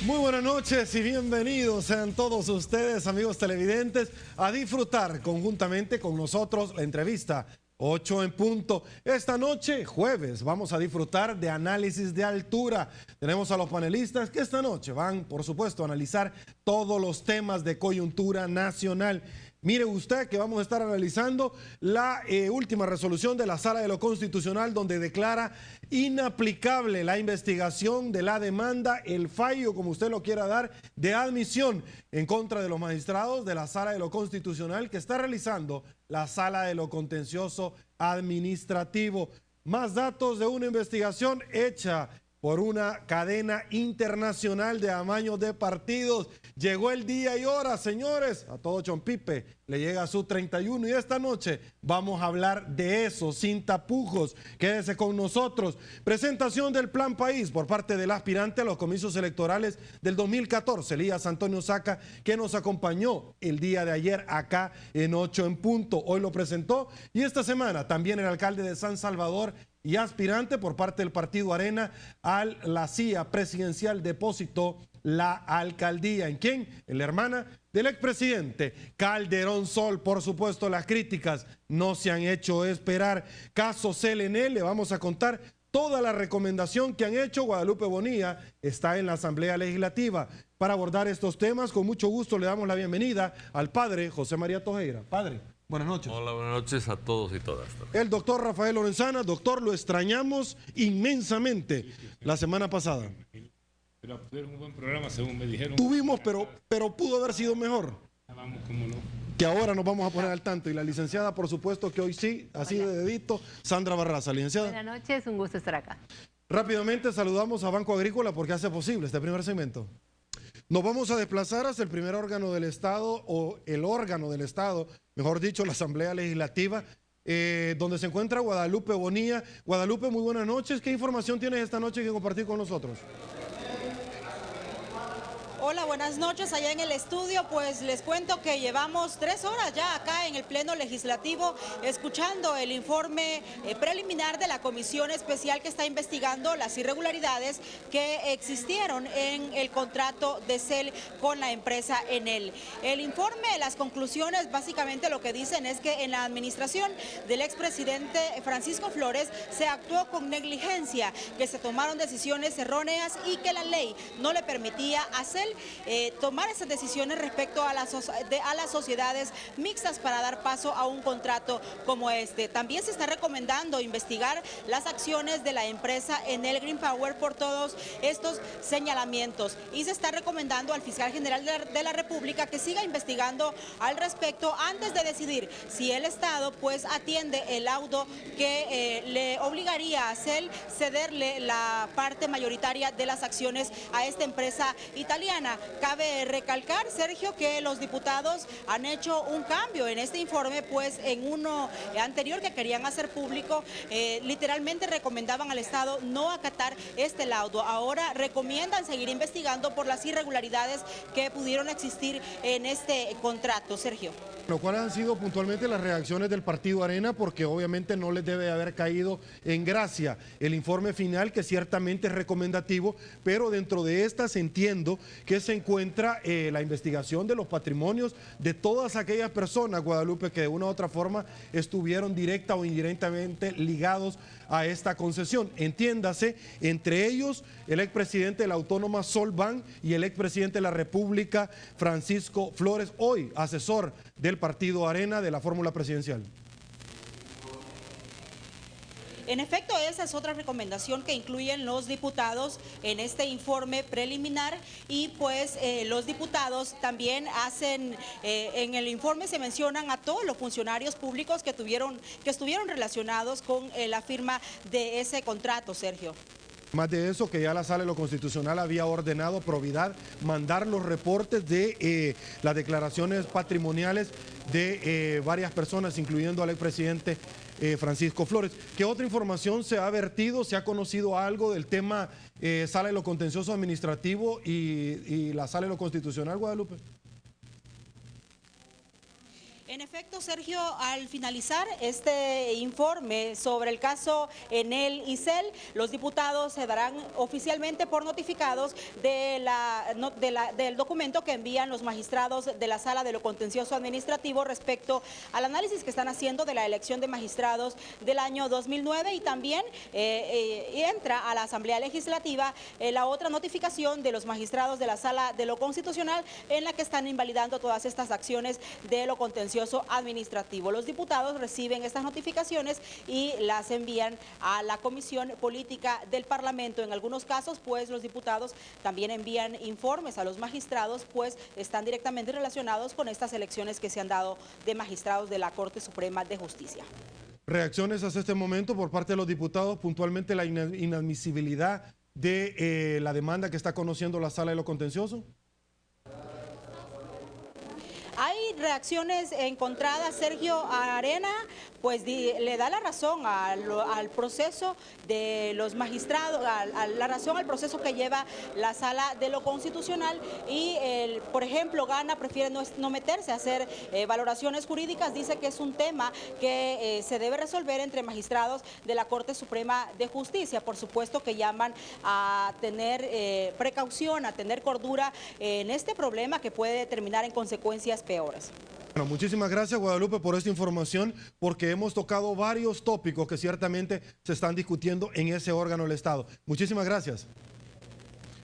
Muy buenas noches y bienvenidos sean todos ustedes, amigos televidentes, a disfrutar conjuntamente con nosotros la entrevista 8 en punto. Esta noche, jueves, vamos a disfrutar de análisis de altura. Tenemos a los panelistas que esta noche van, por supuesto, a analizar todos los temas de coyuntura nacional. Mire usted que vamos a estar analizando la última resolución de la Sala de lo Constitucional, donde declara inaplicable la investigación de la demanda, el fallo, como usted lo quiera dar, de admisión en contra de los magistrados de la Sala de lo Constitucional que está realizando la Sala de lo Contencioso Administrativo. Más datos de una investigación hecha por una cadena internacional de amaños de partidos. Llegó el día y hora, señores. A todo Chompipe le llega su 31 y esta noche vamos a hablar de eso sin tapujos. Quédese con nosotros. Presentación del Plan País por parte del aspirante a los comicios electorales del 2014, Elías Antonio Saca, que nos acompañó el día de ayer acá en 8 en punto. Hoy lo presentó y esta semana también el alcalde de San Salvador y aspirante por parte del Partido Arena a la silla presidencial depositó la alcaldía. ¿En quién? En la hermana del expresidente Calderón Sol. Por supuesto, las críticas no se han hecho esperar. Caso CLN, le vamos a contar toda la recomendación que han hecho. Guadalupe Bonilla está en la Asamblea Legislativa. Para abordar estos temas, con mucho gusto le damos la bienvenida al padre José María Tojeira. Padre, buenas noches. Hola, buenas noches a todos y todas. El doctor Rafael Lorenzana. Doctor, lo extrañamos inmensamente la semana pasada. Pero tuvieron un buen programa, según me dijeron. Tuvimos, pero pudo haber sido mejor. Vamos, cómo no. Que ahora nos vamos a poner al tanto. Y la licenciada, por supuesto, que hoy sí, así de dedito, Sandra Barraza. Licenciada. Buenas noches, un gusto estar acá. Rápidamente saludamos a Banco Agrícola porque hace posible este primer segmento. Nos vamos a desplazar hasta el primer órgano del Estado, o el órgano del Estado, mejor dicho, la Asamblea Legislativa, donde se encuentra Guadalupe Bonilla. Guadalupe, muy buenas noches. ¿Qué información tienes esta noche que compartir con nosotros? Hola, buenas noches allá en el estudio. Pues les cuento que llevamos 3 horas ya acá en el Pleno Legislativo escuchando el informe preliminar de la Comisión Especial que está investigando las irregularidades que existieron en el contrato de CEL con la empresa Enel. El informe, las conclusiones, básicamente lo que dicen es que en la administración del expresidente Francisco Flores se actuó con negligencia, que se tomaron decisiones erróneas y que la ley no le permitía a CEL tomar esas decisiones respecto a las sociedades mixtas para dar paso a un contrato como este. También se está recomendando investigar las acciones de la empresa Enel Green Power por todos estos señalamientos y se está recomendando al fiscal general de la República que siga investigando al respecto antes de decidir si el Estado pues atiende el laudo que le obligaría a CEL cederle la parte mayoritaria de las acciones a esta empresa italiana. Cabe recalcar, Sergio, que los diputados han hecho un cambio en este informe, pues en uno anterior que querían hacer público, literalmente recomendaban al Estado no acatar este laudo. Ahora recomiendan seguir investigando por las irregularidades que pudieron existir en este contrato, Sergio. ¿Cuáles han sido puntualmente las reacciones del Partido Arena? Porque obviamente no les debe haber caído en gracia el informe final, que ciertamente es recomendativo, pero dentro de estas entiendo que se encuentra la investigación de los patrimonios de todas aquellas personas, Guadalupe, que de una u otra forma estuvieron directa o indirectamente ligados a esta concesión. Entiéndase, entre ellos el expresidente de la Autónoma Solván y el expresidente de la República, Francisco Flores, hoy asesor del Partido Arena de la fórmula presidencial. En efecto, esa es otra recomendación que incluyen los diputados en este informe preliminar y pues los diputados también hacen, en el informe se mencionan a todos los funcionarios públicos que estuvieron relacionados con la firma de ese contrato, Sergio. Más de eso, que ya la Sala de lo Constitucional había ordenado Providad mandar los reportes de las declaraciones patrimoniales de varias personas, incluyendo al expresidente Francisco Flores. ¿Qué otra información se ha vertido? ¿Se ha conocido algo del tema Sala de lo Contencioso Administrativo y la Sala de lo Constitucional, Guadalupe? En efecto, Sergio, al finalizar este informe sobre el caso Enel y Cel, los diputados se darán oficialmente por notificados del documento que envían los magistrados de la Sala de lo Contencioso Administrativo respecto al análisis que están haciendo de la elección de magistrados del año 2009 y también entra a la Asamblea Legislativa la otra notificación de los magistrados de la Sala de lo Constitucional en la que están invalidando todas estas acciones de lo contencioso administrativo. Los diputados reciben estas notificaciones y las envían a la Comisión Política del Parlamento. En algunos casos, pues, los diputados también envían informes a los magistrados, pues están directamente relacionados con estas elecciones que se han dado de magistrados de la Corte Suprema de Justicia. Reacciones hasta este momento por parte de los diputados, puntualmente la inadmisibilidad de la demanda que está conociendo la Sala de lo Contencioso. Hay reacciones encontradas. Sergio Arena pues le da la razón al proceso de los magistrados, la razón al proceso que lleva la Sala de lo Constitucional y, por ejemplo, Gana prefiere no meterse a hacer valoraciones jurídicas, dice que es un tema que se debe resolver entre magistrados de la Corte Suprema de Justicia. Por supuesto que llaman a tener precaución, a tener cordura en este problema que puede terminar en consecuencias peores. Bueno, muchísimas gracias, Guadalupe, por esta información, porque hemos tocado varios tópicos que ciertamente se están discutiendo en ese órgano del Estado. Muchísimas gracias.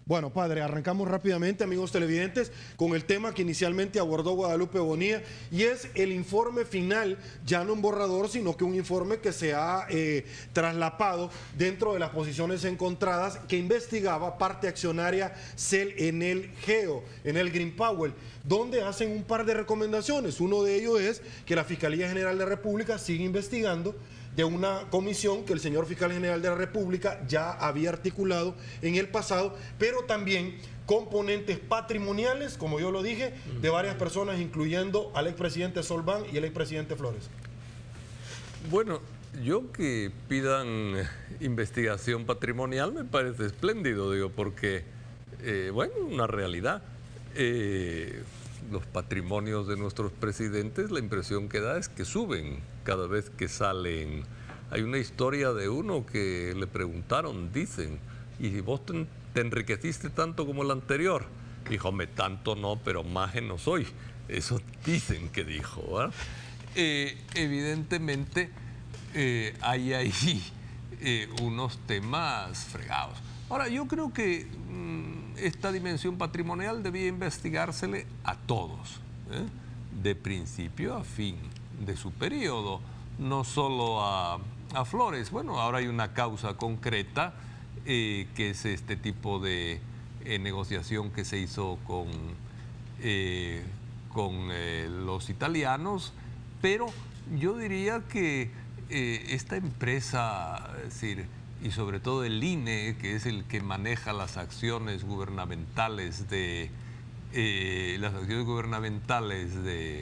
Bueno, padre, arrancamos rápidamente, amigos televidentes, con el tema que inicialmente abordó Guadalupe Bonilla, y es el informe final, ya no un borrador, sino que un informe que se ha traslapado dentro de las posiciones encontradas, que investigaba parte accionaria Cel Enel Geo, Enel Green Power, donde hacen un par de recomendaciones. Uno de ellos es que la Fiscalía General de la República siga investigando de una comisión que el señor Fiscal General de la República ya había articulado en el pasado, pero también componentes patrimoniales, como yo lo dije, de varias personas, incluyendo al expresidente Solván y el expresidente Flores. Bueno, yo que pidan investigación patrimonial me parece espléndido, digo, porque, bueno, una realidad. Los patrimonios de nuestros presidentes, la impresión que da es que suben cada vez que salen. Hay una historia de uno que le preguntaron, dicen, ¿y vos te enriqueciste tanto como el anterior? Dijo, hombre, tanto no, pero maje no soy. Eso dicen que dijo, ¿verdad? Evidentemente hay ahí unos temas fregados. Ahora, yo creo que esta dimensión patrimonial debía investigársele a todos, de principio a fin de su periodo, no solo a Flores. Bueno, ahora hay una causa concreta que es este tipo de negociación que se hizo con los italianos, pero yo diría que esta empresa, es decir, y sobre todo el INE, que es el que maneja las acciones gubernamentales de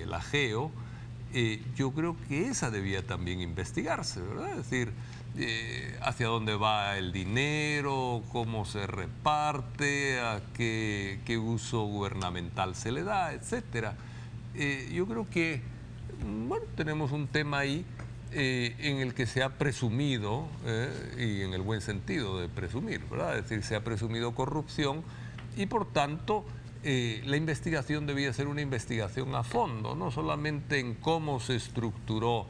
la GEO, yo creo que esa debía también investigarse, ¿verdad? Es decir, hacia dónde va el dinero, cómo se reparte, a qué uso gubernamental se le da, etcétera. Yo creo que, bueno, tenemos un tema ahí en el que se ha presumido, y en el buen sentido de presumir, ¿verdad? Es decir, se ha presumido corrupción y por tanto la investigación debía ser una investigación a fondo, no solamente en cómo se estructuró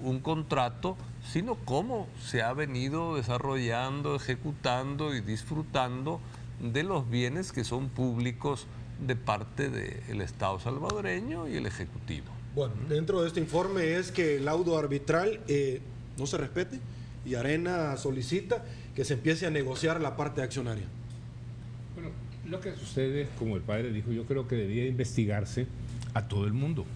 un contrato, sino cómo se ha venido desarrollando, ejecutando y disfrutando de los bienes que son públicos de parte del Estado salvadoreño y el Ejecutivo. Bueno, dentro de este informe es que el laudo arbitral no se respete y Arena solicita que se empiece a negociar la parte accionaria. Bueno, lo que sucede, como el padre dijo, yo creo que debía investigarse a todo el mundo,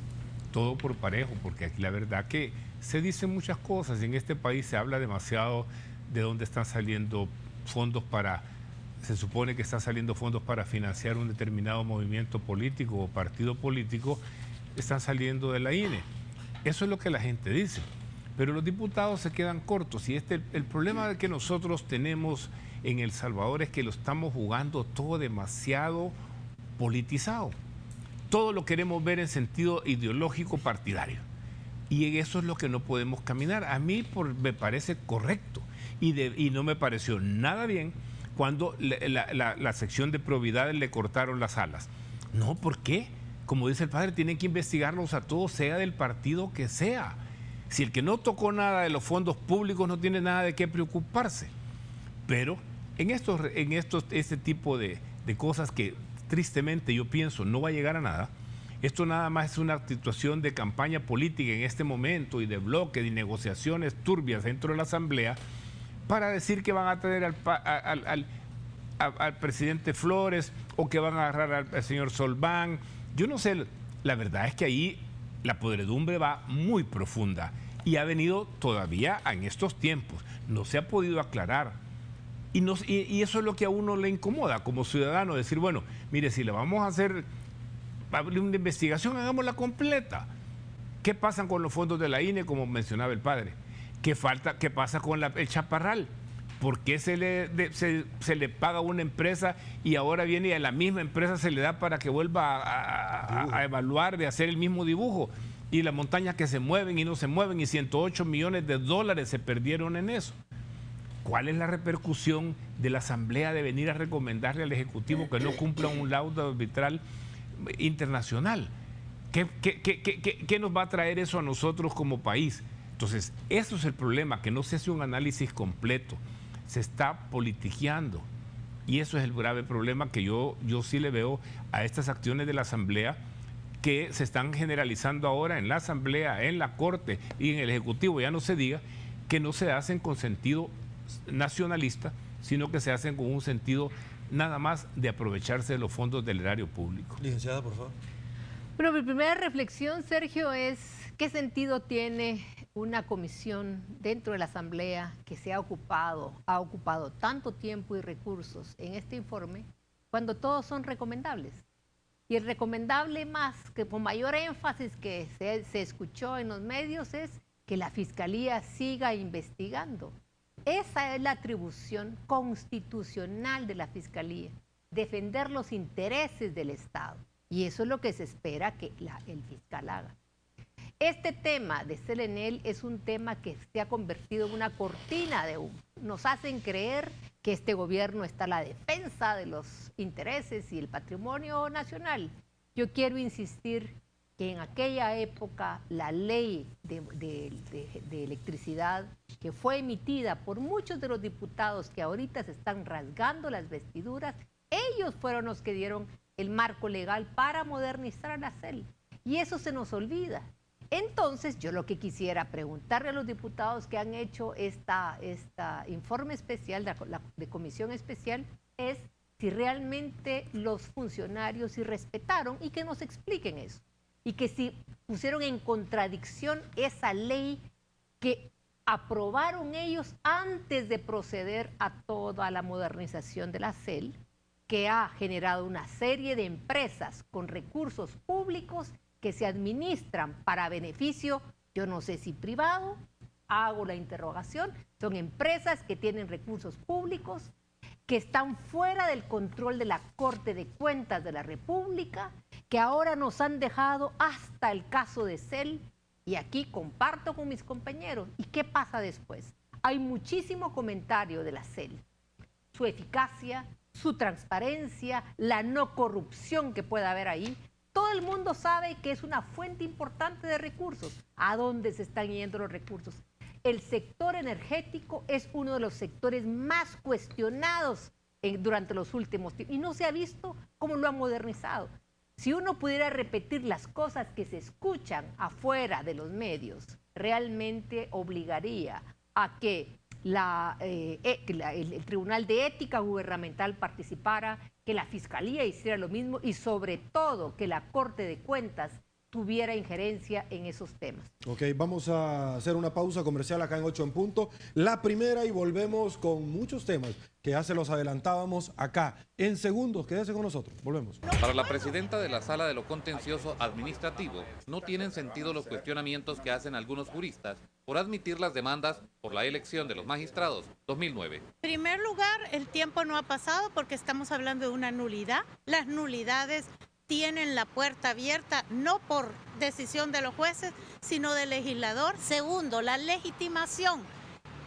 todo por parejo, porque aquí la verdad que se dicen muchas cosas. En este país se habla demasiado de dónde están saliendo fondos para... Se supone que están saliendo fondos para financiar un determinado movimiento político o partido político, están saliendo de la INE. Eso es lo que la gente dice. Pero los diputados se quedan cortos y el problema que nosotros tenemos en El Salvador es que lo estamos jugando todo demasiado politizado. todo lo queremos ver en sentido ideológico partidario. Y en eso es lo que no podemos caminar. A mí me parece correcto y no me pareció nada bien cuando la sección de probidades le cortaron las alas. No, ¿por qué? Como dice el padre, tienen que investigarlos a todos, sea del partido que sea. Si el que no tocó nada de los fondos públicos no tiene nada de qué preocuparse. Pero en este tipo de cosas que tristemente yo pienso no va a llegar a nada, esto nada más es una situación de campaña política en este momento y de bloque, de negociaciones turbias dentro de la Asamblea para decir que van a tener al presidente Flores o que van a agarrar al señor Solván. Yo no sé, la verdad es que ahí la podredumbre va muy profunda y ha venido todavía en estos tiempos. No se ha podido aclarar. Y eso es lo que a uno le incomoda como ciudadano, decir, bueno, mire, si le vamos a hacer una investigación, hagámosla completa. ¿Qué pasa con los fondos de la INE, como mencionaba el padre? ¿Qué pasa con el chaparral? ¿Por qué se le paga a una empresa y ahora viene y a la misma empresa se le da para que vuelva a evaluar, de hacer el mismo dibujo? Y las montañas que se mueven y no se mueven y 108 millones de dólares se perdieron en eso. ¿Cuál es la repercusión de la Asamblea de venir a recomendarle al Ejecutivo que no cumpla un laudo arbitral internacional? ¿Qué nos va a traer eso a nosotros como país? Entonces, eso es el problema, que no se hace un análisis completo. Se está politiqueando. Y eso es el grave problema que yo sí le veo a estas acciones de la Asamblea que se están generalizando ahora en la Asamblea, en la Corte y en el Ejecutivo. Ya no se diga que no se hacen con sentido nacionalista, sino que se hacen con un sentido nada más de aprovecharse de los fondos del erario público. Licenciada, por favor. Bueno, mi primera reflexión, Sergio, es qué sentido tiene una comisión dentro de la Asamblea que ha ocupado tanto tiempo y recursos en este informe cuando todos son recomendables. Y el recomendable más, que con mayor énfasis que se escuchó en los medios, es que la Fiscalía siga investigando. Esa es la atribución constitucional de la Fiscalía, defender los intereses del Estado. Y eso es lo que se espera que el fiscal haga. Este tema de Selenel es un tema que se ha convertido en una cortina de humo. Nos hacen creer que este gobierno está a la defensa de los intereses y el patrimonio nacional. Yo quiero insistir que en aquella época la ley de electricidad que fue emitida por muchos de los diputados que ahorita se están rasgando las vestiduras, ellos fueron los que dieron el marco legal para modernizar a la CEL. Y eso se nos olvida. Entonces, yo lo que quisiera preguntarle a los diputados que han hecho esta informe especial, de comisión especial, es si realmente los funcionarios sí respetaron y que nos expliquen eso. Y que si pusieron en contradicción esa ley que aprobaron ellos antes de proceder a toda la modernización de la CEL, que ha generado una serie de empresas con recursos públicos que se administran para beneficio, yo no sé si privado, hago la interrogación, son empresas que tienen recursos públicos, que están fuera del control de la Corte de Cuentas de la República, que ahora nos han dejado hasta el caso de CEL, y aquí comparto con mis compañeros. ¿Y qué pasa después? Hay muchísimo comentario de la CEL, su eficacia, su transparencia, la no corrupción que pueda haber ahí. Todo el mundo sabe que es una fuente importante de recursos. ¿A dónde se están yendo los recursos? El sector energético es uno de los sectores más cuestionados durante los últimos tiempos y no se ha visto cómo lo han modernizado. Si uno pudiera repetir las cosas que se escuchan afuera de los medios, realmente obligaría a que el Tribunal de Ética Gubernamental participara, que la Fiscalía hiciera lo mismo y sobre todo que la Corte de Cuentas tuviera injerencia en esos temas. Ok, vamos a hacer una pausa comercial acá en 8 en punto. La primera y volvemos con muchos temas que ya se los adelantábamos acá. En segundos, quédese con nosotros. Volvemos. Para la presidenta de la Sala de lo Contencioso Administrativo, no tienen sentido los cuestionamientos que hacen algunos juristas por admitir las demandas por la elección de los magistrados 2009. En primer lugar, el tiempo no ha pasado porque estamos hablando de una nulidad. Las nulidades tienen la puerta abierta, no por decisión de los jueces, sino del legislador. Segundo, la legitimación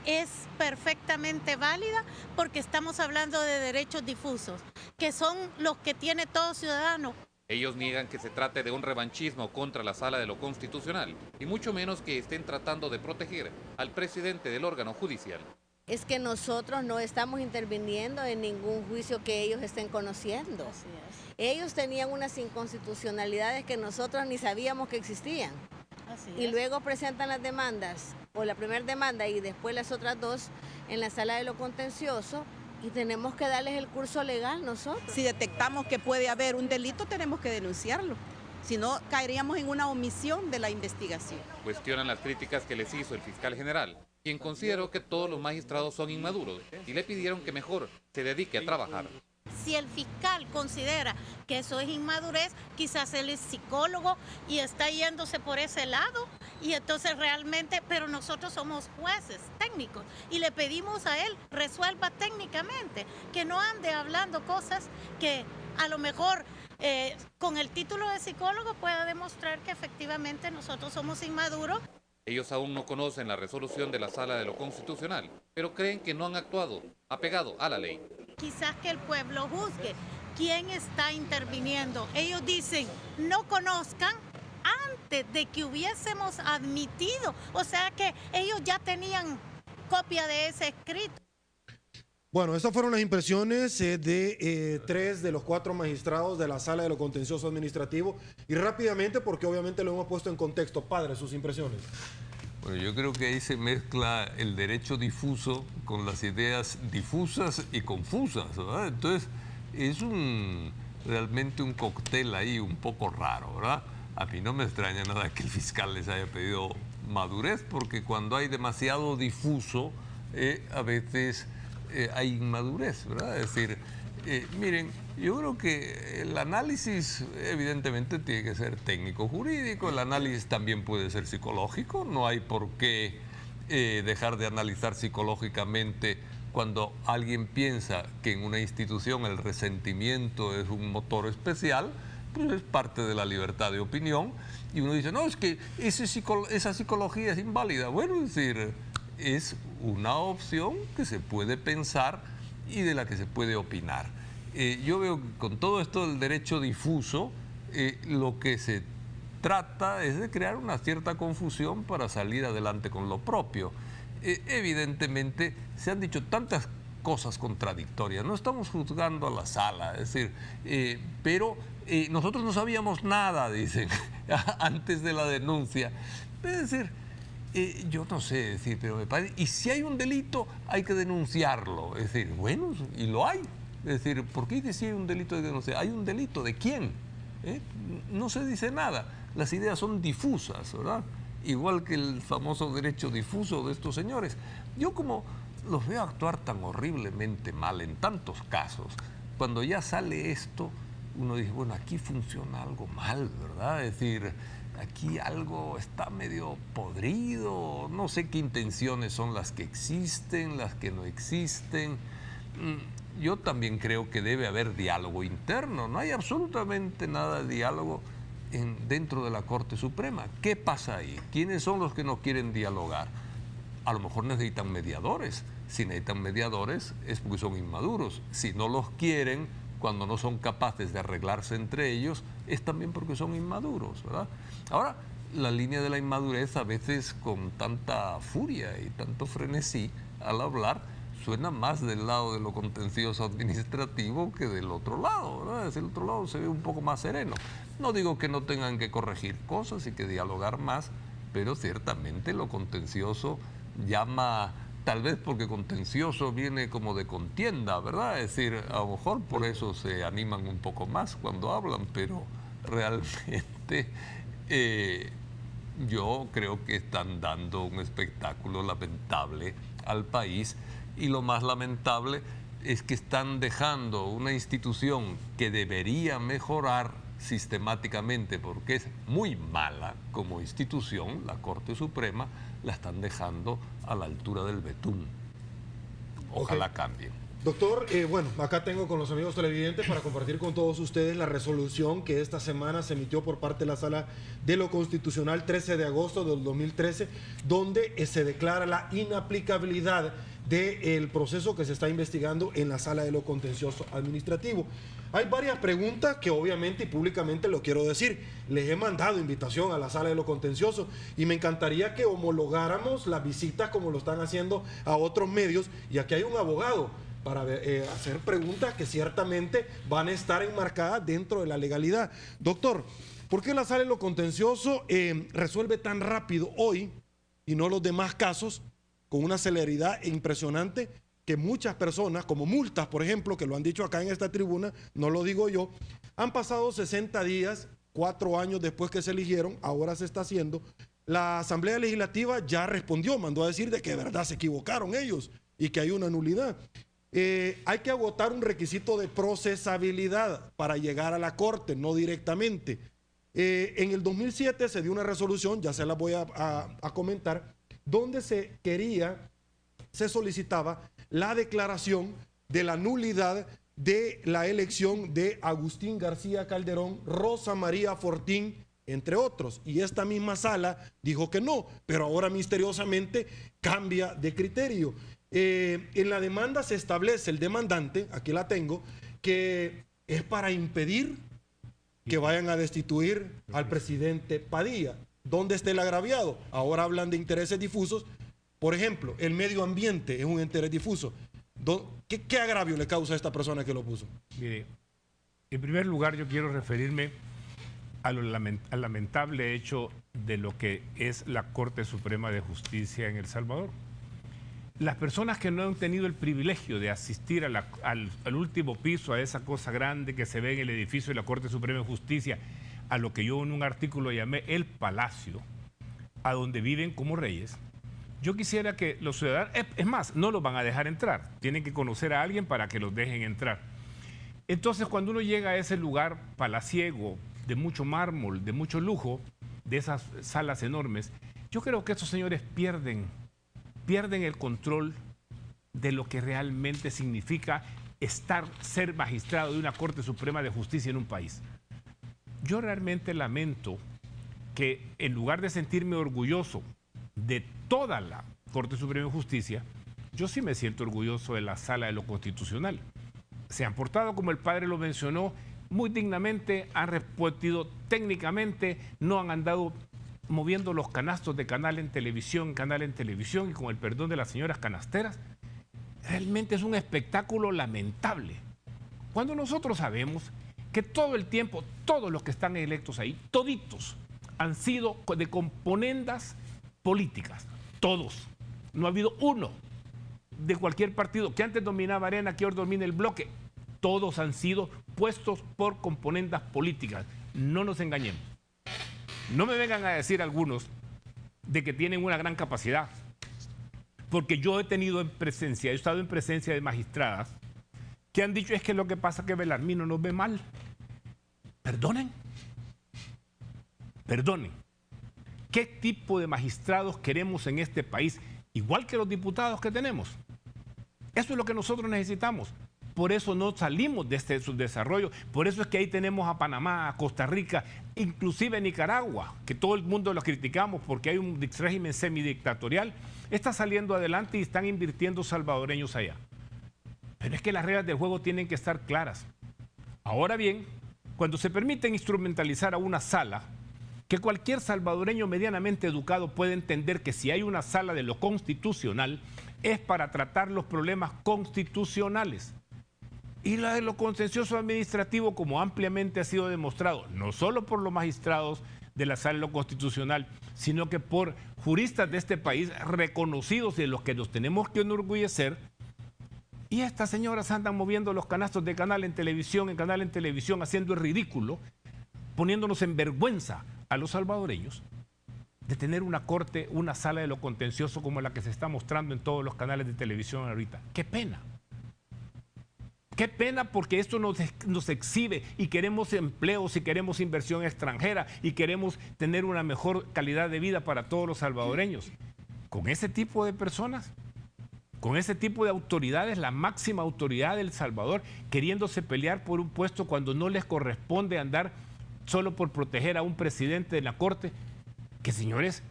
es perfectamente válida porque estamos hablando de derechos difusos, que son los que tiene todo ciudadano. Ellos niegan que se trate de un revanchismo contra la Sala de lo Constitucional y mucho menos que estén tratando de proteger al presidente del órgano judicial. Es que nosotros no estamos interviniendo en ningún juicio que ellos estén conociendo. Así es. Ellos tenían unas inconstitucionalidades que nosotros ni sabíamos que existían. Así Y es. luego presentan las demandas, o la primera demanda y después las otras dos en la sala de lo contencioso, y tenemos que darles el curso legal nosotros. Si detectamos que puede haber un delito, tenemos que denunciarlo. Si no, caeríamos en una omisión de la investigación. Cuestionan las críticas que les hizo el fiscal general, quien consideró que todos los magistrados son inmaduros y le pidieron que mejor se dedique a trabajar. Si el fiscal considera que eso es inmadurez, quizás él es psicólogo y está yéndose por ese lado, y entonces realmente, pero nosotros somos jueces técnicos y le pedimos a él resuelva técnicamente, que no ande hablando cosas que a lo mejor con el título de psicólogo pueda demostrar que efectivamente nosotros somos inmaduros. Ellos aún no conocen la resolución de la Sala de lo Constitucional, pero creen que no han actuado apegado a la ley. Quizás que el pueblo juzgue quién está interviniendo. Ellos dicen, no conozcan antes de que hubiésemos admitido. O sea que ellos ya tenían copia de ese escrito. Bueno, estas fueron las impresiones de 3 de los 4 magistrados de la Sala de lo Contencioso Administrativo. Y rápidamente, porque obviamente lo hemos puesto en contexto. Padre, sus impresiones. Bueno, yo creo que ahí se mezcla el derecho difuso con las ideas difusas y confusas, ¿verdad? Entonces, es realmente un cóctel ahí un poco raro, ¿verdad? A mí no me extraña nada que el fiscal les haya pedido madurez, porque cuando hay demasiado difuso, a veces hay inmadurez, ¿verdad? Es decir, miren, yo creo que el análisis evidentemente tiene que ser técnico-jurídico, el análisis también puede ser psicológico, no hay por qué dejar de analizar psicológicamente cuando alguien piensa que en una institución el resentimiento es un motor especial, pues es parte de la libertad de opinión, y uno dice, no, es que esa psicología es inválida. Bueno, es decir, es una opción que se puede pensar y de la que se puede opinar. Yo veo que con todo esto del derecho difuso, lo que se trata es de crear una cierta confusión para salir adelante con lo propio. Evidentemente, se han dicho tantas cosas contradictorias. No estamos juzgando a la sala, es decir, pero nosotros no sabíamos nada, dicen, antes de la denuncia. Es decir, yo no sé, decir, pero me parece, y si hay un delito, hay que denunciarlo. Es decir, bueno, y lo hay. Es decir, ¿por qué dice si hay un delito de denunciar? ¿Hay un delito de quién? No se dice nada. Las ideas son difusas, ¿verdad? Igual que el famoso derecho difuso de estos señores. Yo como los veo actuar tan horriblemente mal en tantos casos, cuando ya sale esto, uno dice, bueno, aquí funciona algo mal, ¿verdad? Es decir, aquí algo está medio podrido, no sé qué intenciones son las que existen, las que no existen. Yo también creo que debe haber diálogo interno, no hay absolutamente nada de diálogo dentro de la Corte Suprema. ¿Qué pasa ahí? ¿Quiénes son los que no quieren dialogar? A lo mejor necesitan mediadores. Si necesitan mediadores es porque son inmaduros. Si no los quieren, cuando no son capaces de arreglarse entre ellos, es también porque son inmaduros, ¿verdad? Ahora, la línea de la inmadurez a veces con tanta furia y tanto frenesí al hablar suena más del lado de lo contencioso administrativo que del otro lado, ¿verdad? Desde el otro lado se ve un poco más sereno. No digo que no tengan que corregir cosas y que dialogar más, pero ciertamente lo contencioso llama, tal vez porque contencioso viene como de contienda, ¿verdad? Es decir, a lo mejor por eso se animan un poco más cuando hablan, pero realmente yo creo que están dando un espectáculo lamentable al país, y lo más lamentable es que están dejando una institución que debería mejorar sistemáticamente porque es muy mala como institución, la Corte Suprema, la están dejando a la altura del betún. Ojalá cambien. Doctor, bueno, acá tengo con los amigos televidentes para compartir con todos ustedes la resolución que esta semana se emitió por parte de la Sala de lo Constitucional 13 de agosto del 2013, donde se declara la inaplicabilidad del proceso que se está investigando en la Sala de lo Contencioso Administrativo. Hay varias preguntas que obviamente y públicamente lo quiero decir. Les he mandado invitación a la Sala de lo Contencioso y me encantaría que homologáramos las visitas como lo están haciendo a otros medios. Y aquí hay un abogado para hacer preguntas que ciertamente van a estar enmarcadas dentro de la legalidad. Doctor, ¿por qué la Sala de lo Contencioso resuelve tan rápido hoy y no los demás casos con una celeridad impresionante que muchas personas, como multas, por ejemplo, que lo han dicho acá en esta tribuna, no lo digo yo, han pasado 60 días, 4 años después que se eligieron, ahora se está haciendo, la Asamblea Legislativa ya respondió, mandó a decir de que de verdad se equivocaron ellos y que hay una nulidad. Hay que agotar un requisito de procesabilidad para llegar a la Corte, no directamente. En el 2007 se dio una resolución, ya se la voy a comentar, donde se solicitaba la declaración de la nulidad de la elección de Agustín García Calderón, Rosa María Fortín, entre otros. Y esta misma sala dijo que no, pero ahora misteriosamente cambia de criterio. En la demanda se establece el demandante, aquí la tengo, que es para impedir que vayan a destituir al presidente Padilla. ¿Dónde está el agraviado? Ahora hablan de intereses difusos. Por ejemplo, el medio ambiente es un interés difuso. ¿Qué agravio le causa a esta persona que lo puso? Mire, en primer lugar yo quiero referirme al lamentable hecho de lo que es la Corte Suprema de Justicia en El Salvador. Las personas que no han tenido el privilegio de asistir al último piso, a esa cosa grande que se ve en el edificio de la Corte Suprema de Justicia, a lo que yo en un artículo llamé el Palacio, a donde viven como reyes, yo quisiera que los ciudadanos, es más, no los van a dejar entrar, tienen que conocer a alguien para que los dejen entrar. Entonces, cuando uno llega a ese lugar palaciego, de mucho mármol, de mucho lujo, de esas salas enormes, yo creo que esos señores pierden el control de lo que realmente significa ser magistrado de una Corte Suprema de Justicia en un país. Yo realmente lamento que en lugar de sentirme orgulloso de toda la Corte Suprema de Justicia, yo sí me siento orgulloso de la Sala de lo Constitucional. Se han portado, como el padre lo mencionó, muy dignamente, han respondido técnicamente, no han andado moviendo los canastos de canal en televisión, y con el perdón de las señoras canasteras. Realmente es un espectáculo lamentable. Cuando nosotros sabemos que todo el tiempo, todos los que están electos ahí, toditos, han sido de componendas políticas, todos. No ha habido uno de cualquier partido que antes dominaba Arena, que ahora domina el bloque. Todos han sido puestos por componendas políticas. No nos engañemos. No me vengan a decir algunos de que tienen una gran capacidad, porque yo he estado en presencia de magistradas que han dicho es que lo que pasa es que Belarmino nos ve mal. Perdonen. ¿Qué tipo de magistrados queremos en este país? Igual que los diputados que tenemos. Eso es lo que nosotros necesitamos. Por eso no salimos de este subdesarrollo. Por eso es que ahí tenemos a Panamá, a Costa Rica, inclusive Nicaragua, que todo el mundo lo criticamos porque hay un régimen semidictatorial. Está saliendo adelante y están invirtiendo salvadoreños allá. Pero es que las reglas del juego tienen que estar claras. Ahora bien, cuando se permite instrumentalizar a una sala, que cualquier salvadoreño medianamente educado puede entender que si hay una sala de lo constitucional es para tratar los problemas constitucionales. Y la de lo contencioso administrativo, como ampliamente ha sido demostrado, no solo por los magistrados de la Sala de lo Constitucional, sino que por juristas de este país reconocidos y de los que nos tenemos que enorgullecer. Y estas señoras andan moviendo los canastos de canal en televisión, haciendo el ridículo, poniéndonos en vergüenza a los salvadoreños de tener una corte, una sala de lo contencioso como la que se está mostrando en todos los canales de televisión ahorita. ¡Qué pena! Qué pena, porque esto nos exhibe y queremos empleos y queremos inversión extranjera y queremos tener una mejor calidad de vida para todos los salvadoreños. Con ese tipo de personas, con ese tipo de autoridades, la máxima autoridad de El Salvador, queriéndose pelear por un puesto cuando no les corresponde andar solo por proteger a un presidente de la Corte, que señores,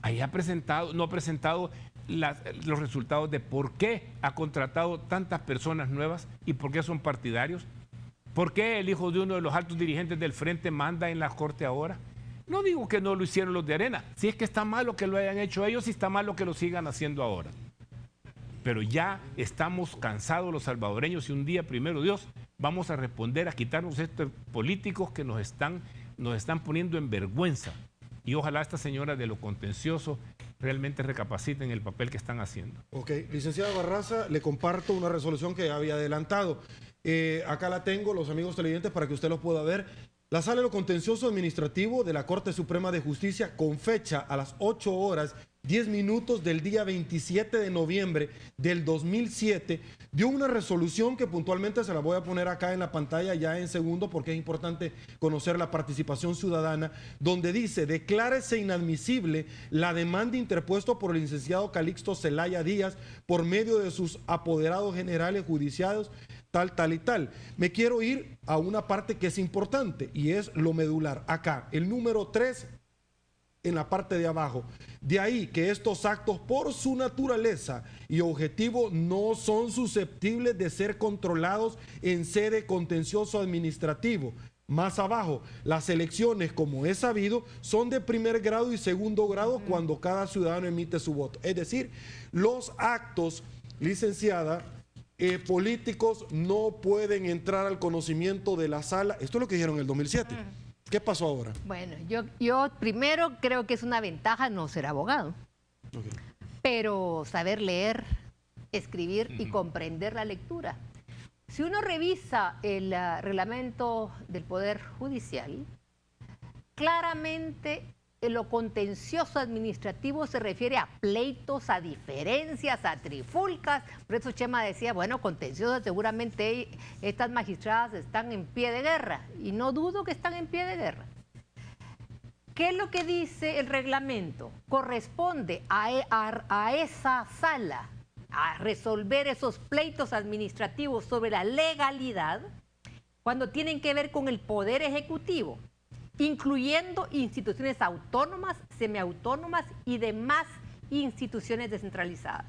ahí no ha presentado los resultados de por qué ha contratado tantas personas nuevas y por qué son partidarios. ¿Por qué el hijo de uno de los altos dirigentes del Frente manda en la Corte ahora? No digo que no lo hicieron los de Arena, si es que está mal lo que lo hayan hecho ellos y está mal lo que lo sigan haciendo ahora. Pero ya estamos cansados los salvadoreños y un día, primero Dios, vamos a responder a quitarnos estos políticos que nos están poniendo en vergüenza. Y ojalá esta señora de lo contencioso realmente recapaciten el papel que están haciendo. Ok, licenciada Barraza, le comparto una resolución que había adelantado. Acá la tengo, los amigos televidentes, para que usted lo pueda ver. La Sala de lo Contencioso Administrativo de la Corte Suprema de Justicia, con fecha a las 8 horas 10 minutos del día 27 de noviembre del 2007, dio una resolución que puntualmente se la voy a poner acá en la pantalla ya en segundo, porque es importante conocer la participación ciudadana, donde dice: declárese inadmisible la demanda interpuesta por el licenciado Calixto Zelaya Díaz por medio de sus apoderados generales judiciados, tal y tal. Me quiero ir a una parte que es importante y es lo medular. Acá, el número 3 en la parte de abajo. De ahí que estos actos, por su naturaleza y objetivo, no son susceptibles de ser controlados en sede contencioso administrativo. Más abajo, las elecciones, como es sabido, son de primer grado y segundo grado cuando cada ciudadano emite su voto. Es decir, los actos, licenciada, políticos no pueden entrar al conocimiento de la sala. Esto es lo que dijeron en el 2007. ¿Qué pasó ahora? Bueno, yo primero creo que es una ventaja no ser abogado, pero saber leer, escribir y comprender la lectura. Si uno revisa el reglamento del Poder Judicial, claramente lo contencioso administrativo se refiere a pleitos, a diferencias, a trifulcas. Por eso Chema decía, bueno, contencioso, seguramente estas magistradas están en pie de guerra, y no dudo que están en pie de guerra. ¿Qué es lo que dice el reglamento? Corresponde a esa sala a resolver esos pleitos administrativos sobre la legalidad cuando tienen que ver con el Poder Ejecutivo, incluyendo instituciones autónomas, semiautónomas y demás instituciones descentralizadas.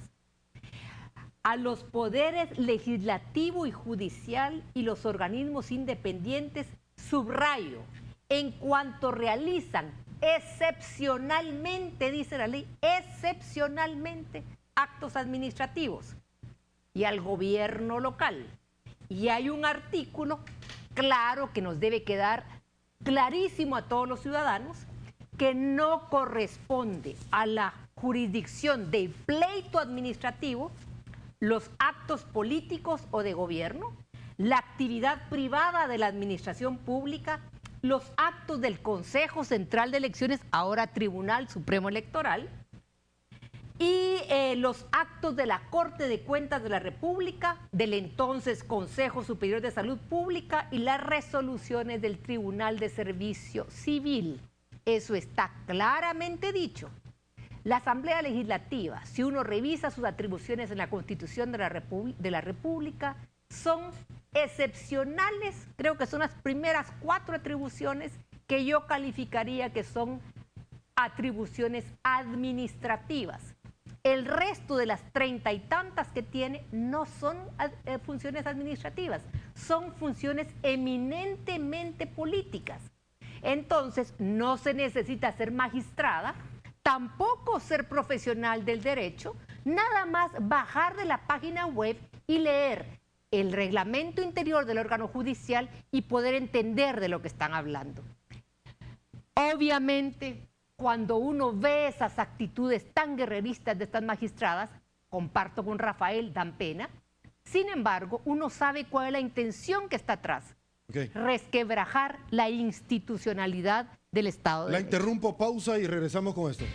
A los poderes legislativo y judicial y los organismos independientes, subrayo, en cuanto realizan excepcionalmente, dice la ley, excepcionalmente actos administrativos, y al gobierno local. Y hay un artículo claro que nos debe quedar clarísimo a todos los ciudadanos, que no corresponde a la jurisdicción del pleito administrativo los actos políticos o de gobierno, la actividad privada de la administración pública, los actos del Consejo Central de Elecciones, ahora Tribunal Supremo Electoral, y los actos de la Corte de Cuentas de la República, del entonces Consejo Superior de Salud Pública y las resoluciones del Tribunal de Servicio Civil. Eso está claramente dicho. La Asamblea Legislativa, si uno revisa sus atribuciones en la Constitución de la República, son excepcionales. Creo que son las primeras 4 atribuciones que yo calificaría que son atribuciones administrativas. El resto de las 30 y tantas que tiene no son funciones administrativas, son funciones eminentemente políticas. Entonces, no se necesita ser magistrada, tampoco ser profesional del derecho, nada más bajar de la página web y leer el reglamento interior del órgano judicial y poder entender de lo que están hablando. Obviamente, cuando uno ve esas actitudes tan guerreristas de estas magistradas, comparto con Rafael, dan pena. Sin embargo, uno sabe cuál es la intención que está atrás. Resquebrajar la institucionalidad del Estado de Derecho. La interrumpo, pausa y regresamos con esto.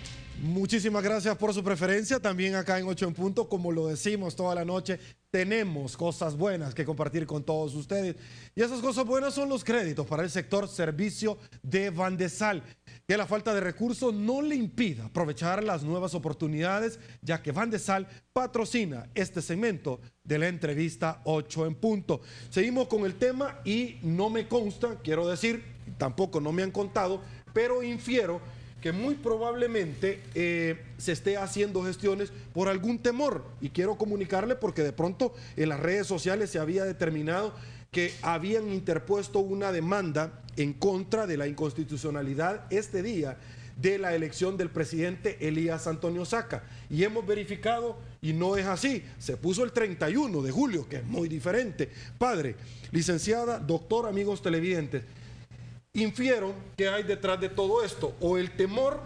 Muchísimas gracias por su preferencia. También acá en 8 en punto, como lo decimos toda la noche, tenemos cosas buenas que compartir con todos ustedes. Y esas cosas buenas son los créditos para el sector servicio de Vandesal. Que la falta de recursos no le impida aprovechar las nuevas oportunidades, ya que Vandesal patrocina este segmento de la entrevista 8 en punto. Seguimos con el tema y no me consta, quiero decir, tampoco no me han contado, pero infiero que muy probablemente se esté haciendo gestiones por algún temor. Y quiero comunicarle porque de pronto en las redes sociales se había determinado que habían interpuesto una demanda en contra de la inconstitucionalidad este día de la elección del presidente Elías Antonio Saca. Y hemos verificado y no es así. Se puso el 31 de julio, que es muy diferente. Padre, licenciada, doctor, amigos televidentes, infiero que hay detrás de todo esto, o el temor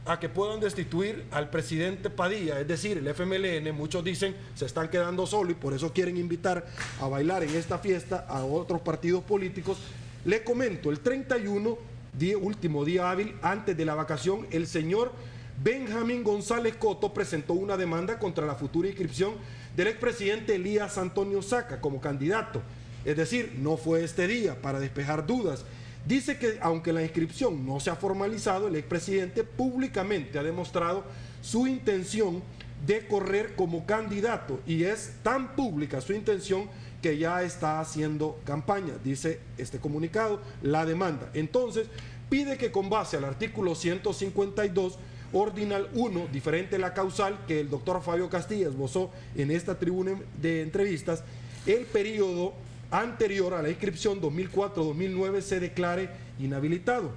a que puedan destituir al presidente Padilla, es decir, el FMLN, muchos dicen se están quedando solos y por eso quieren invitar a bailar en esta fiesta a otros partidos políticos. Le comento, el 31, último día hábil antes de la vacación, el señor Benjamín González Coto presentó una demanda contra la futura inscripción del expresidente Elías Antonio Saca como candidato. Es decir, no fue este día, para despejar dudas. Dice que aunque la inscripción no se ha formalizado, el expresidente públicamente ha demostrado su intención de correr como candidato y es tan pública su intención que ya está haciendo campaña, dice este comunicado, la demanda. Entonces, pide que con base al artículo 152, ordinal 1, diferente la causal que el doctor Fabio Castilla esbozó en esta tribuna de entrevistas, el periodo anterior a la inscripción 2004-2009 se declare inhabilitado.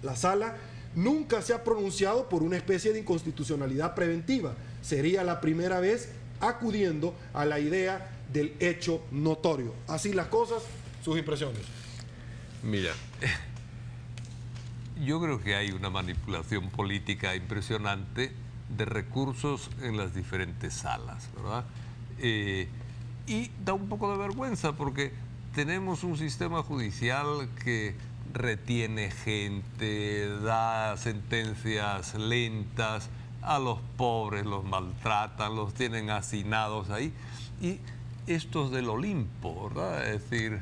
La sala nunca se ha pronunciado por una especie de inconstitucionalidad preventiva. Sería la primera vez acudiendo a la idea del hecho notorio. Así las cosas, sus impresiones. Mira, yo creo que hay una manipulación política impresionante de recursos en las diferentes salas, ¿verdad? Y da un poco de vergüenza porque tenemos un sistema judicial que retiene gente, da sentencias lentas, a los pobres los maltratan, los tienen hacinados ahí. Y estos del Olimpo, ¿verdad? Es decir,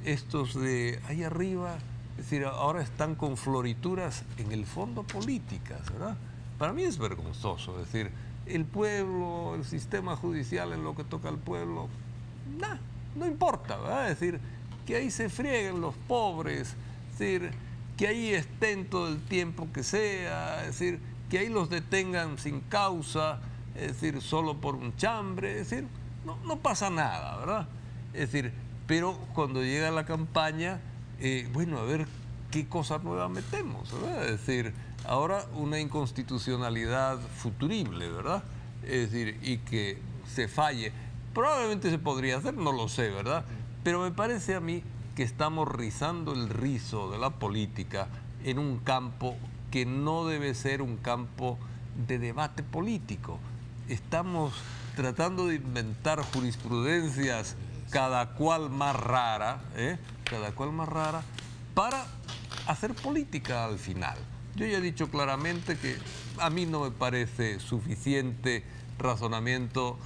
estos de ahí arriba, es decir, ahora están con florituras en el fondo políticas, ¿verdad? Para mí es vergonzoso, es decir, el pueblo, el sistema judicial en lo que toca al pueblo, no importa, ¿verdad? Es decir, que ahí se frieguen los pobres, es decir, que ahí estén todo el tiempo que sea, es decir, que ahí los detengan sin causa, es decir, solo por un chambre, es decir, no pasa nada, ¿verdad? Es decir, pero cuando llega la campaña, bueno, a ver qué cosa nueva metemos, ¿verdad? Es decir, ahora una inconstitucionalidad futurible, ¿verdad? Es decir, y que se falle. Probablemente se podría hacer, no lo sé, ¿verdad? Pero me parece a mí que estamos rizando el rizo de la política en un campo que no debe ser un campo de debate político. Estamos tratando de inventar jurisprudencias cada cual más rara, para hacer política al final. Yo ya he dicho claramente que a mí no me parece suficiente razonamiento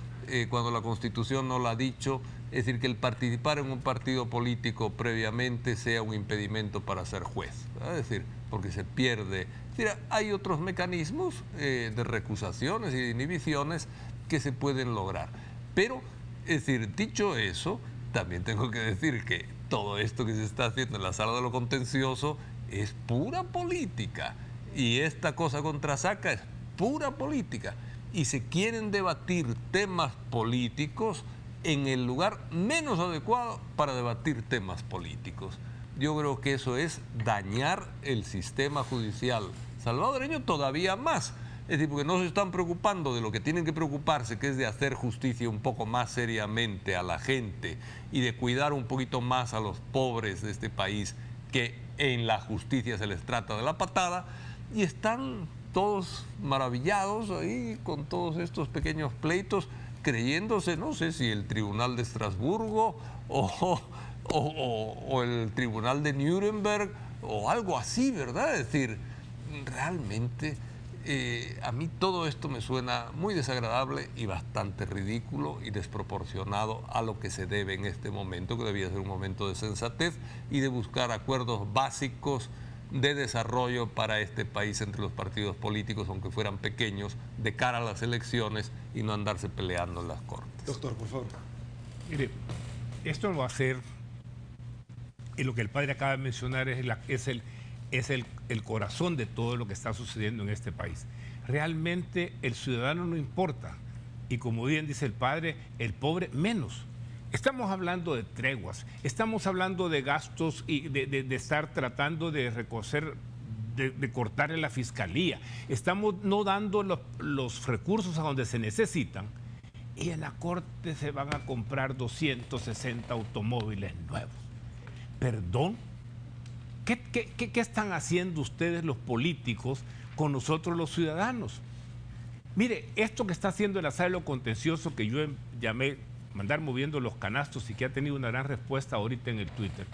cuando la Constitución no lo ha dicho, es decir, que el participar en un partido político previamente sea un impedimento para ser juez, ¿verdad? Es decir, porque se pierde. Es decir, hay otros mecanismos de recusaciones y de inhibiciones que se pueden lograr. Pero, es decir, dicho eso, también tengo que decir que todo esto que se está haciendo en la sala de lo contencioso es pura política. Y esta cosa contra Saca es pura política. Y se quieren debatir temas políticos en el lugar menos adecuado para debatir temas políticos. Yo creo que eso es dañar el sistema judicial salvadoreño todavía más. Es decir, porque no se están preocupando de lo que tienen que preocuparse, que es de hacer justicia un poco más seriamente a la gente y de cuidar un poquito más a los pobres de este país, que en la justicia se les trata de la patada, y están todos maravillados ahí con todos estos pequeños pleitos, creyéndose, no sé si el Tribunal de Estrasburgo o el Tribunal de Nuremberg o algo así, ¿verdad? Es decir, realmente a mí todo esto me suena muy desagradable y bastante ridículo y desproporcionado a lo que se debe en este momento, que debía ser un momento de sensatez y de buscar acuerdos básicos de desarrollo para este país entre los partidos políticos, aunque fueran pequeños, de cara a las elecciones y no andarse peleando en las Cortes. Doctor, por favor. Mire, esto va a ser, y lo que el padre acaba de mencionar es el corazón de todo lo que está sucediendo en este país. Realmente el ciudadano no importa, y como bien dice el padre, el pobre menos. Estamos hablando de treguas, estamos hablando de gastos y de estar tratando de recoger, de cortar en la fiscalía. Estamos no dando los recursos a donde se necesitan, y en la Corte se van a comprar 260 automóviles nuevos. ¿Perdón? ¿Qué están haciendo ustedes los políticos con nosotros los ciudadanos? Mire, esto que está haciendo el asilo contencioso, que yo llamé mandar moviendo los canastos y que ha tenido una gran respuesta ahorita en el Twitter,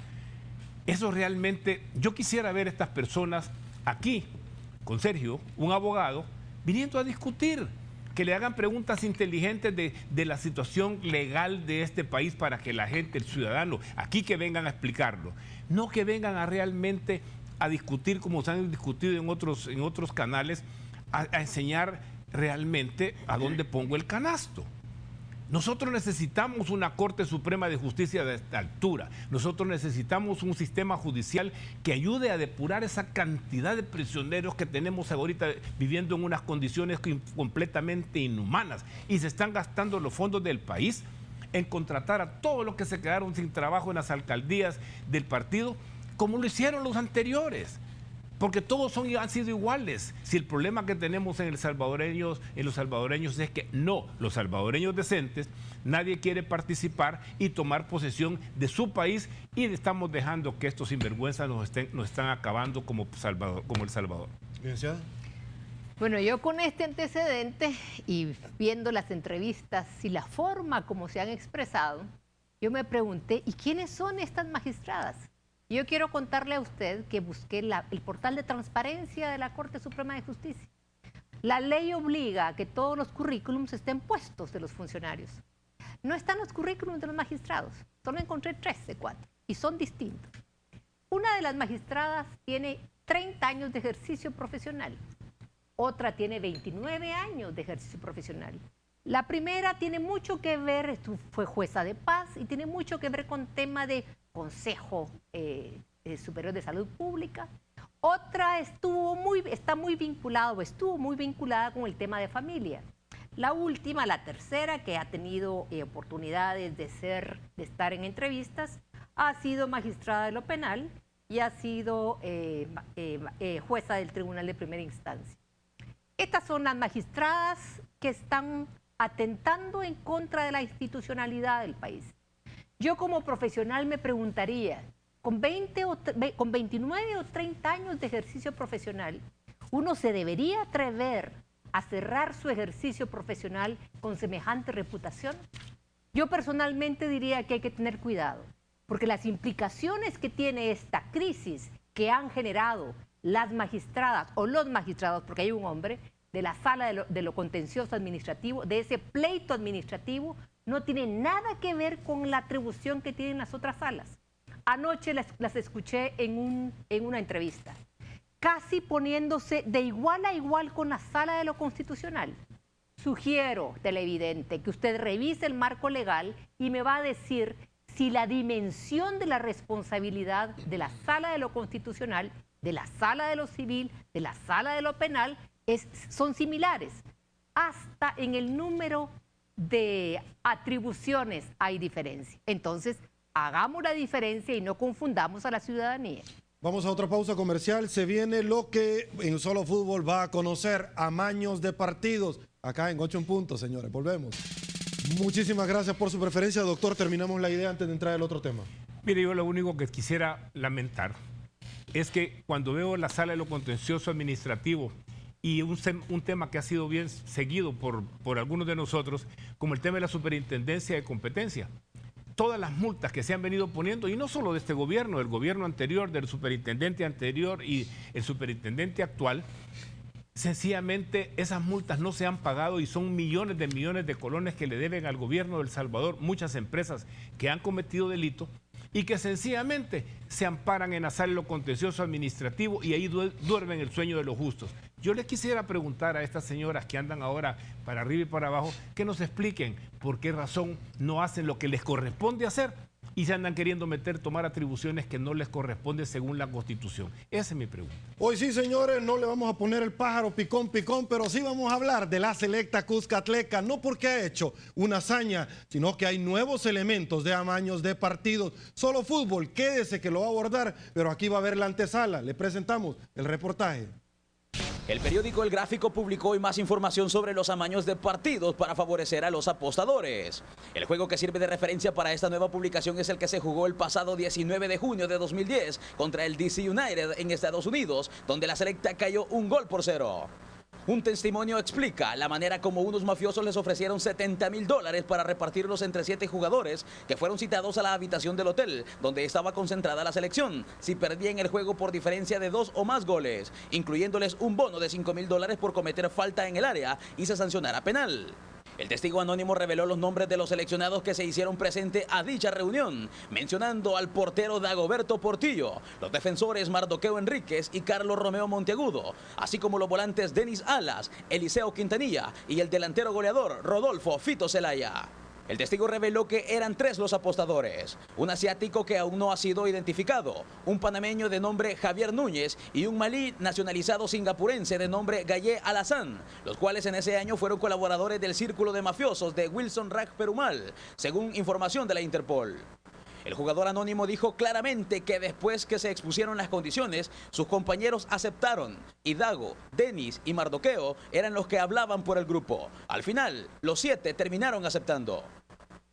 eso realmente, yo quisiera ver a estas personas aquí, con Sergio, un abogado, viniendo a discutir, que le hagan preguntas inteligentes de la situación legal de este país para que la gente, el ciudadano, aquí que vengan a explicarlo, no que vengan a realmente a discutir como se han discutido en otros canales, a enseñar realmente a dónde pongo el canasto. Nosotros necesitamos una Corte Suprema de Justicia de esta altura. Nosotros necesitamos un sistema judicial que ayude a depurar esa cantidad de prisioneros que tenemos ahorita viviendo en unas condiciones completamente inhumanas. Y se están gastando los fondos del país en contratar a todos los que se quedaron sin trabajo en las alcaldías del partido, como lo hicieron los anteriores. Porque todos han sido iguales. Si el problema que tenemos en los salvadoreños es que no, los salvadoreños decentes, nadie quiere participar y tomar posesión de su país, y estamos dejando que estos sinvergüenzas nos están acabando como El Salvador. Licenciada. Bueno, yo con este antecedente y viendo las entrevistas y la forma como se han expresado, yo me pregunté, ¿y quiénes son estas magistradas? Yo quiero contarle a usted que busqué el portal de transparencia de la Corte Suprema de Justicia. La ley obliga a que todos los currículums estén puestos de los funcionarios. No están los currículums de los magistrados. Solo encontré 3 de 4 y son distintos. Una de las magistradas tiene 30 años de ejercicio profesional. Otra tiene 29 años de ejercicio profesional. La primera tiene mucho que ver, fue jueza de paz y tiene mucho que ver con tema de Consejo Superior de Salud Pública. Otra estuvo muy vinculada con el tema de familia. La última, la tercera, que ha tenido oportunidades de estar en entrevistas, ha sido magistrada de lo penal y ha sido jueza del Tribunal de Primera Instancia. Estas son las magistradas que están atentando en contra de la institucionalidad del país. Yo como profesional me preguntaría, con 29 o 30 años de ejercicio profesional, ¿uno se debería atrever a cerrar su ejercicio profesional con semejante reputación? Yo personalmente diría que hay que tener cuidado, porque las implicaciones que tiene esta crisis que han generado las magistradas o los magistrados, porque hay un hombre, de la sala de lo contencioso administrativo, de ese pleito administrativo, no tiene nada que ver con la atribución que tienen las otras salas. Anoche las escuché en una entrevista, casi poniéndose de igual a igual con la sala de lo constitucional. Sugiero, televidente, que usted revise el marco legal y me va a decir si la dimensión de la responsabilidad de la sala de lo constitucional, de la sala de lo civil, de la sala de lo penal, son similares. Hasta en el número de atribuciones hay diferencia. Entonces, hagamos la diferencia y no confundamos a la ciudadanía. Vamos a otra pausa comercial. Se viene lo que en Solo Fútbol va a conocer: amaños de partidos. Acá en 8 en punto, señores. Volvemos. Muchísimas gracias por su preferencia, doctor. Terminamos la idea antes de entrar al otro tema. Mire, yo lo único que quisiera lamentar es que cuando veo la sala de lo contencioso administrativo y un tema que ha sido bien seguido por algunos de nosotros, como el tema de la superintendencia de competencia, todas las multas que se han venido poniendo, y no solo de este gobierno, del gobierno anterior, del superintendente anterior y el superintendente actual, sencillamente esas multas no se han pagado y son millones de colones que le deben al gobierno de El Salvador muchas empresas que han cometido delito y que sencillamente se amparan en la sala de lo contencioso administrativo y ahí duermen el sueño de los justos. Yo les quisiera preguntar a estas señoras que andan ahora para arriba y para abajo que nos expliquen por qué razón no hacen lo que les corresponde hacer y se andan queriendo tomar atribuciones que no les corresponden según la Constitución. Esa es mi pregunta. Hoy sí, señores, no le vamos a poner el pájaro picón, pero sí vamos a hablar de la selecta Cuscatleca, no porque ha hecho una hazaña, sino que hay nuevos elementos de amaños de partidos. Solo fútbol, quédese que lo va a abordar, pero aquí va a haber la antesala. Le presentamos el reportaje. El periódico El Gráfico publicó hoy más información sobre los amaños de partidos para favorecer a los apostadores. El juego que sirve de referencia para esta nueva publicación es el que se jugó el pasado 19 de junio de 2010 contra el DC United en Estados Unidos, donde la selecta cayó 1-0. Un testimonio explica la manera como unos mafiosos les ofrecieron $70,000 para repartirlos entre 7 jugadores que fueron citados a la habitación del hotel donde estaba concentrada la selección si perdían el juego por diferencia de 2 o más goles, incluyéndoles un bono de $5,000 por cometer falta en el área y se sancionara penal. El testigo anónimo reveló los nombres de los seleccionados que se hicieron presente a dicha reunión, mencionando al portero Dagoberto Portillo, los defensores Mardoqueo Enríquez y Carlos Romeo Monteagudo, así como los volantes Denis Alas, Eliseo Quintanilla y el delantero goleador Rodolfo Fito Zelaya. El testigo reveló que eran 3 los apostadores, un asiático que aún no ha sido identificado, un panameño de nombre Javier Núñez y un malí nacionalizado singapurense de nombre Gaye Alazán, los cuales en ese año fueron colaboradores del círculo de mafiosos de Wilson Raj Perumal, según información de la Interpol. El jugador anónimo dijo claramente que después que se expusieron las condiciones, sus compañeros aceptaron y Dago, Denis y Mardoqueo eran los que hablaban por el grupo. Al final, los 7 terminaron aceptando.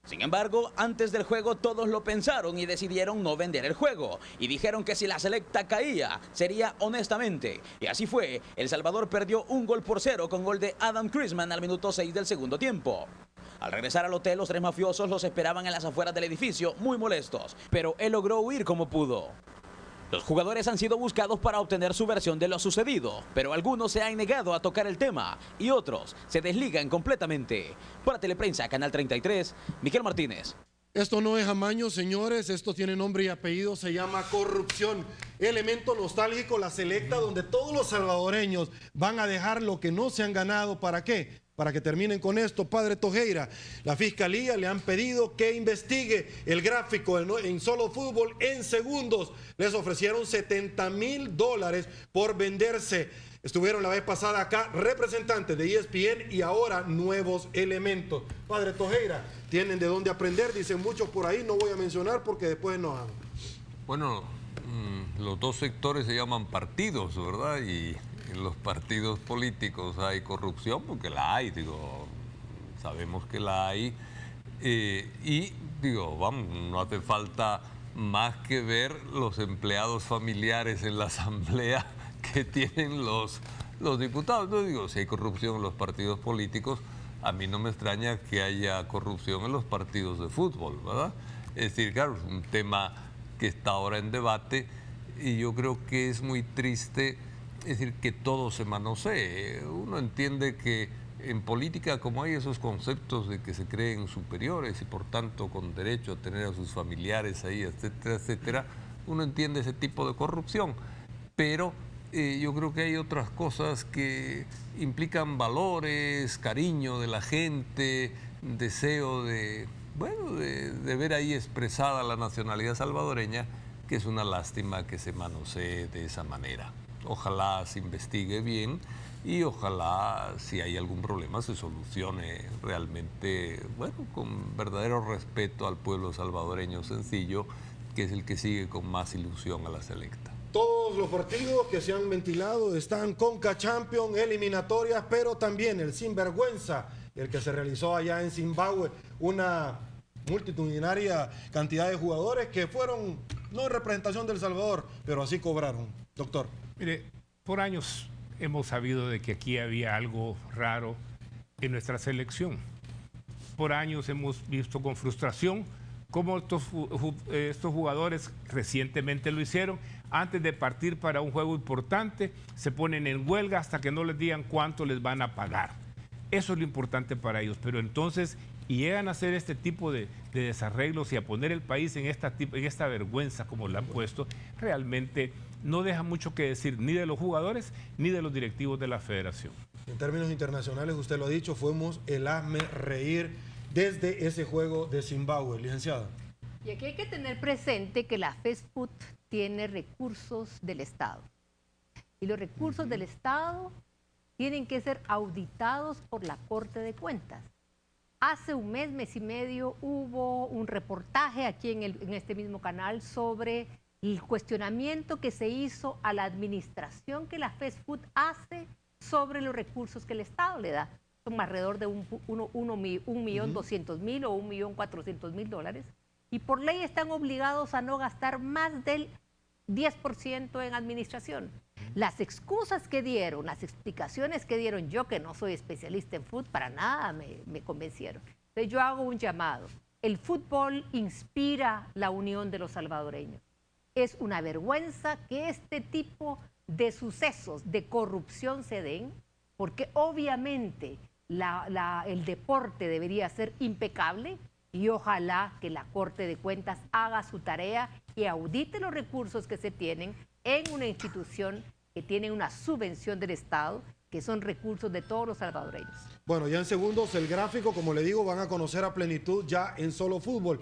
Sin embargo, antes del juego todos lo pensaron y decidieron no vender el juego. Y dijeron que si la selecta caía, sería honestamente. Y así fue, El Salvador perdió 1-0 con gol de Adam Crisman al minuto 6 del segundo tiempo. Al regresar al hotel, los 3 mafiosos los esperaban en las afueras del edificio, muy molestos. Pero él logró huir como pudo. Los jugadores han sido buscados para obtener su versión de lo sucedido, pero algunos se han negado a tocar el tema y otros se desligan completamente. Para Teleprensa, Canal 33, Miguel Martínez. Esto no es amaño, señores, esto tiene nombre y apellido, se llama corrupción. Elemento nostálgico, la selecta donde todos los salvadoreños van a dejar lo que no se han ganado. ¿Para qué? Para que terminen con esto, padre Tojeira. La fiscalía le han pedido que investigue El Gráfico en Solo Fútbol en segundos. Les ofrecieron $70,000 por venderse. Estuvieron la vez pasada acá representantes de ESPN y ahora nuevos elementos. Padre Tojeira, tienen de dónde aprender, dicen muchos por ahí, no voy a mencionar porque después enojan. Bueno, los 2 sectores se llaman partidos, ¿verdad? Y en los partidos políticos hay corrupción, porque la hay, digo, sabemos que la hay. Y digo, vamos, no hace falta más que ver los empleados familiares en la asamblea que tienen los diputados. No digo, si hay corrupción en los partidos políticos, a mí no me extraña que haya corrupción en los partidos de fútbol, ¿verdad? Es decir, claro, es un tema que está ahora en debate y yo creo que es muy triste, es decir, que todo se manosee. Uno entiende que en política, como hay esos conceptos de que se creen superiores y por tanto con derecho a tener a sus familiares ahí, etcétera, etcétera, uno entiende ese tipo de corrupción. Pero yo creo que hay otras cosas que implican valores, cariño de la gente, deseo de, bueno, de ver ahí expresada la nacionalidad salvadoreña, que es una lástima que se manosee de esa manera. Ojalá se investigue bien y ojalá, si hay algún problema, se solucione realmente, bueno, con verdadero respeto al pueblo salvadoreño sencillo, que es el que sigue con más ilusión a la selecta. Todos los partidos que se han ventilado están Conca Champions, eliminatorias, pero también el sinvergüenza, el que se realizó allá en Zimbabue, una multitudinaria cantidad de jugadores que fueron, no en representación del Salvador, pero así cobraron. Doctor. Mire, por años hemos sabido de que aquí había algo raro en nuestra selección. Por años hemos visto con frustración como estos jugadores recientemente lo hicieron, antes de partir para un juego importante, se ponen en huelga hasta que no les digan cuánto les van a pagar. Eso es lo importante para ellos, pero entonces, y llegan a hacer este tipo de desarreglos y a poner el país en esta vergüenza como la han puesto, realmente no deja mucho que decir ni de los jugadores ni de los directivos de la federación. En términos internacionales, usted lo ha dicho, fuimos el hazme reír desde ese juego de Zimbabue, licenciada. Y aquí hay que tener presente que la FESFUT tiene recursos del Estado. Y los recursos del Estado tienen que ser auditados por la Corte de Cuentas. Hace un mes y medio, hubo un reportaje aquí en este mismo canal sobre el cuestionamiento que se hizo a la administración que la FESFUT hace sobre los recursos que el Estado le da. Son alrededor de 1.200.000 o 1.400.000 y por ley están obligados a no gastar más del 10% en administración. Las excusas que dieron, las explicaciones que dieron, yo que no soy especialista en fútbol, para nada me convencieron. Entonces yo hago un llamado. El fútbol inspira la unión de los salvadoreños. Es una vergüenza que este tipo de sucesos de corrupción se den, porque obviamente el deporte debería ser impecable y ojalá que la Corte de Cuentas haga su tarea y audite los recursos que se tienen en una institución que tiene una subvención del Estado, que son recursos de todos los salvadoreños. Bueno, ya en segundos el gráfico, como le digo, van a conocer a plenitud ya en Solo Fútbol.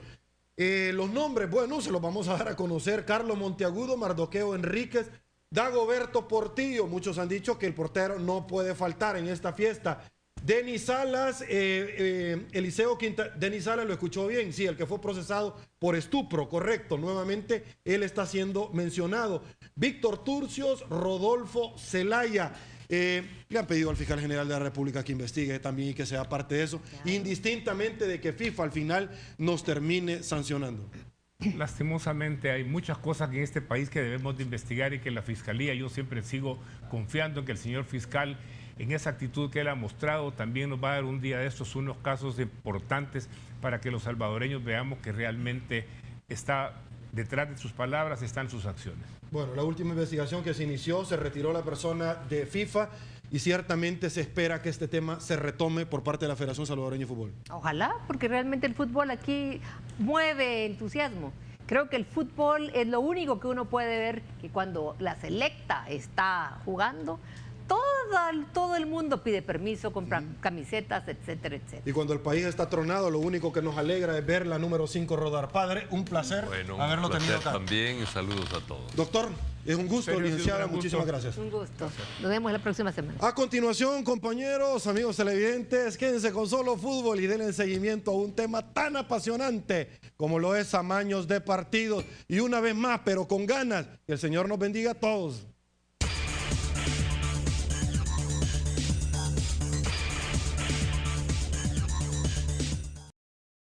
Los nombres, bueno, se los vamos a dar a conocer. Carlos Monteagudo, Mardoqueo Enríquez, Dagoberto Portillo. Muchos han dicho que el portero no puede faltar en esta fiesta. Denis Salas, Eliseo Quinta. Denis Salas, ¿lo escuchó bien? Sí, el que fue procesado por estupro, correcto. Nuevamente, él está siendo mencionado. Víctor Turcios, Rodolfo Zelaya. Le han pedido al fiscal general de la República que investigue también y que sea parte de eso, indistintamente de que FIFA al final nos termine sancionando. Lastimosamente hay muchas cosas en este país que debemos de investigar y que la Fiscalía, yo siempre sigo confiando en que el señor fiscal, en esa actitud que él ha mostrado, también nos va a dar un día de estos unos casos importantes para que los salvadoreños veamos que realmente está detrás de sus palabras, están sus acciones. Bueno, la última investigación que se inició, se retiró la persona de FIFA y ciertamente se espera que este tema se retome por parte de la Federación Salvadoreña de Fútbol. Ojalá, porque realmente el fútbol aquí mueve entusiasmo. Creo que el fútbol es lo único que uno puede ver, que cuando la selecta está jugando, todo el mundo pide permiso, compra camisetas, etcétera, etcétera. Y cuando el país está tronado, lo único que nos alegra es ver la número 5 rodar. Padre, un placer haberlo tenido acá. También, saludos a todos. Doctor, es un gusto, licenciada, muchísimas gracias. Un gusto. Nos vemos la próxima semana. A continuación, compañeros, amigos televidentes, quédense con Solo Fútbol y denle seguimiento a un tema tan apasionante como lo es amaños de partidos. Y una vez más, pero con ganas, que el Señor nos bendiga a todos.